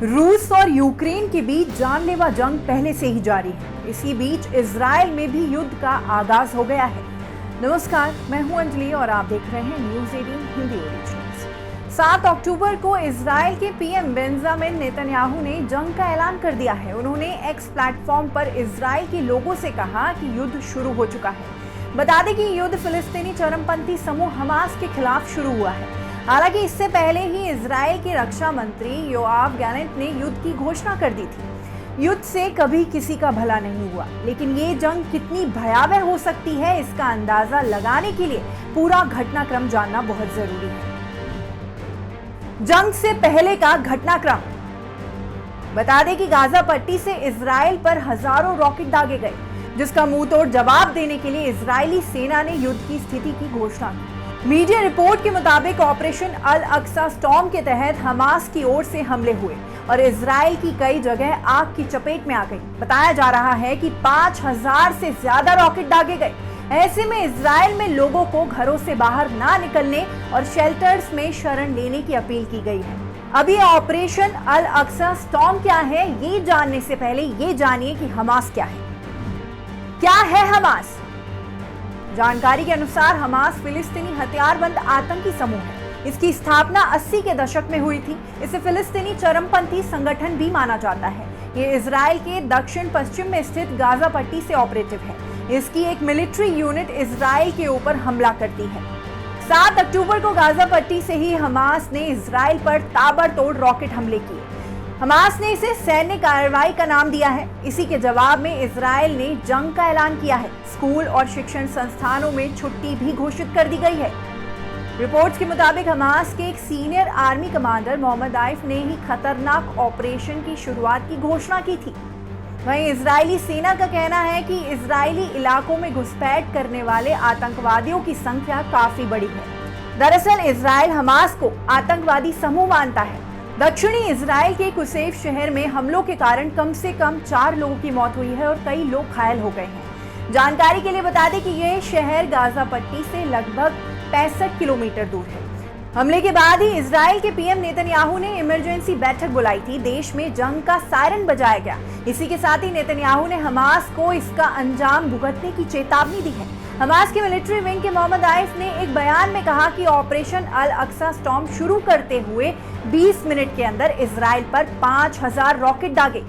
रूस और यूक्रेन के बीच जानलेवा जंग पहले से ही जारी है। इसी बीच इजराइल में भी युद्ध का आगाज हो गया है। नमस्कार, मैं हूं अंजलि और आप देख रहे हैं न्यूज़ 18 हिंदी ओरिजिनल्स। 7 अक्टूबर को इजराइल के पीएम बेंजामिन नेतन्याहू ने जंग का ऐलान कर दिया है। उन्होंने एक्स प्लेटफॉर्म पर इजराइल के लोगों से कहा कि युद्ध शुरू हो चुका है। बता दें कि युद्ध फिलिस्तीनी चरमपंथी समूह हमास के खिलाफ शुरू हुआ है। हालांकि इससे पहले ही इजराइल के रक्षा मंत्री योआव गैलेंट ने युद्ध की घोषणा कर दी थी। युद्ध से कभी किसी का भला नहीं हुआ, लेकिन ये जंग कितनी भयावह हो सकती है इसका अंदाजा लगाने के लिए पूरा घटनाक्रम जानना बहुत जरूरी है। जंग से पहले का घटनाक्रम। बता दें कि गाजा पट्टी से इजराइल पर हजारों रॉकेट दागे गए, जिसका मुंहतोड़ जवाब देने के लिए इजरायली सेना ने युद्ध की स्थिति की घोषणा की। मीडिया रिपोर्ट के मुताबिक ऑपरेशन अल अक्सा स्टॉर्म के तहत हमास की ओर से हमले हुए और इजराइल की कई जगह आग की चपेट में आ गई। बताया जा रहा है कि 5000 से ज्यादा रॉकेट दागे गए। ऐसे में इजराइल में लोगों को घरों से बाहर ना निकलने और शेल्टर्स में शरण लेने की अपील की गई है। अब ये ऑपरेशन अल अक्सा स्टॉर्म क्या है, ये जानने से पहले ये जानिए कि हमास क्या है। क्या है हमास? जानकारी के अनुसार हमास फिलिस्तीनी हथियारबंद आतंकी समूह है। इसकी स्थापना 80 के दशक में हुई थी। इसे फिलिस्तीनी चरमपंथी संगठन भी माना जाता है। ये इजराइल के दक्षिण पश्चिम में स्थित गाजा पट्टी से ऑपरेटिव है। इसकी एक मिलिट्री यूनिट इजराइल के ऊपर हमला करती है। 7 अक्टूबर को गाजा पट्टी से ही हमास ने इजराइल पर ताबड़तोड़ रॉकेट हमले किए। हमास ने इसे सैन्य कार्रवाई का नाम दिया है। इसी के जवाब में इजराइल ने जंग का ऐलान किया है। स्कूल और शिक्षण संस्थानों में छुट्टी भी घोषित कर दी गई है। रिपोर्ट्स के मुताबिक हमास के एक सीनियर आर्मी कमांडर मोहम्मद आइफ ने ही खतरनाक ऑपरेशन की शुरुआत की घोषणा की थी। वहीं इजरायली सेना का कहना है कि इजरायली इलाकों में घुसपैठ करने वाले आतंकवादियों की संख्या काफी बड़ी है। दरअसल इजराइल हमास को आतंकवादी समूह मानता है। दक्षिणी इजराइल के कुसैफ शहर में हमलों के कारण कम से कम 4 लोगों की मौत हुई है और कई लोग घायल हो गए हैं। जानकारी के लिए बता दें कि यह शहर गाजा पट्टी से लगभग 65 किलोमीटर दूर है। हमले के बाद ही इजराइल के पीएम नेतन्याहू ने इमरजेंसी बैठक बुलाई थी। देश में जंग का सायरन बजाया गया। इसी के साथ ही नेतन्याहू ने हमास को इसका अंजाम भुगतने की चेतावनी दी है। हमास के मिलिट्री विंग के मोहम्मद आइफ ने एक बयान में कहा कि ऑपरेशन अल अक्सा स्टॉर्म शुरू करते हुए 20 मिनट के अंदर इजराइल पर 5000 रॉकेट दागे।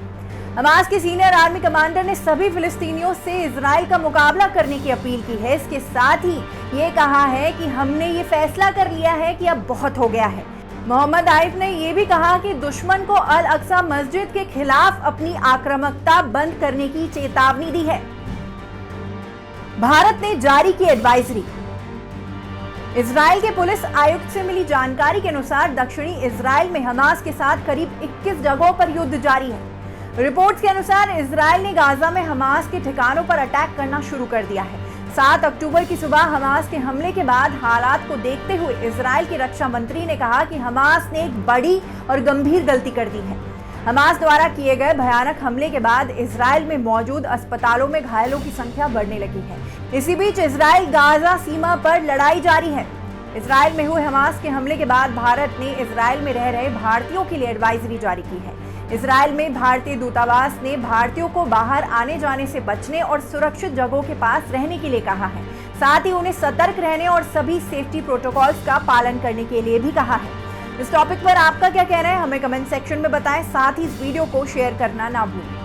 हमास के सीनियर आर्मी कमांडर ने सभी फिलिस्तीनियों से इजराइल का मुकाबला करने की अपील की है। इसके साथ ही ये कहा है कि हमने ये फैसला कर लिया है कि अब बहुत हो गया है। मोहम्मद आइफ ने यह भी कहा कि दुश्मन को अल अक्सा मस्जिद के खिलाफ अपनी आक्रामकता बंद करने की चेतावनी दी है। भारत ने जारी की एडवाइजरी। इजराइल के पुलिस आयुक्त से मिली जानकारी के अनुसार दक्षिणी इजराइल में हमास के साथ करीब 21 जगहों पर युद्ध जारी है। रिपोर्ट्स के अनुसार इजराइल ने गाजा में हमास के ठिकानों पर अटैक करना शुरू कर दिया है। 7 अक्टूबर की सुबह हमास के हमले के बाद हालात को देखते हुए इजराइल के रक्षा मंत्री ने कहा कि हमास ने एक बड़ी और गंभीर गलती कर दी है। हमास द्वारा किए गए भयानक हमले के बाद इजराइल में मौजूद अस्पतालों में घायलों की संख्या बढ़ने लगी है। इसी बीच इजराइल गाजा सीमा पर लड़ाई जारी है। इजराइल में हुए हमास के हमले के बाद भारत ने इजराइल में रह रहे भारतीयों के लिए एडवाइजरी जारी की है। इजराइल में भारतीय दूतावास ने भारतीयों को बाहर आने जाने से बचने और सुरक्षित जगहों के पास रहने के लिए कहा है। साथ ही उन्हें सतर्क रहने और सभी सेफ्टी प्रोटोकॉल्स का पालन करने के लिए भी कहा है। इस टॉपिक पर आपका क्या कहना है, हमें कमेंट सेक्शन में बताएं। साथ ही इस वीडियो को शेयर करना ना भूलें।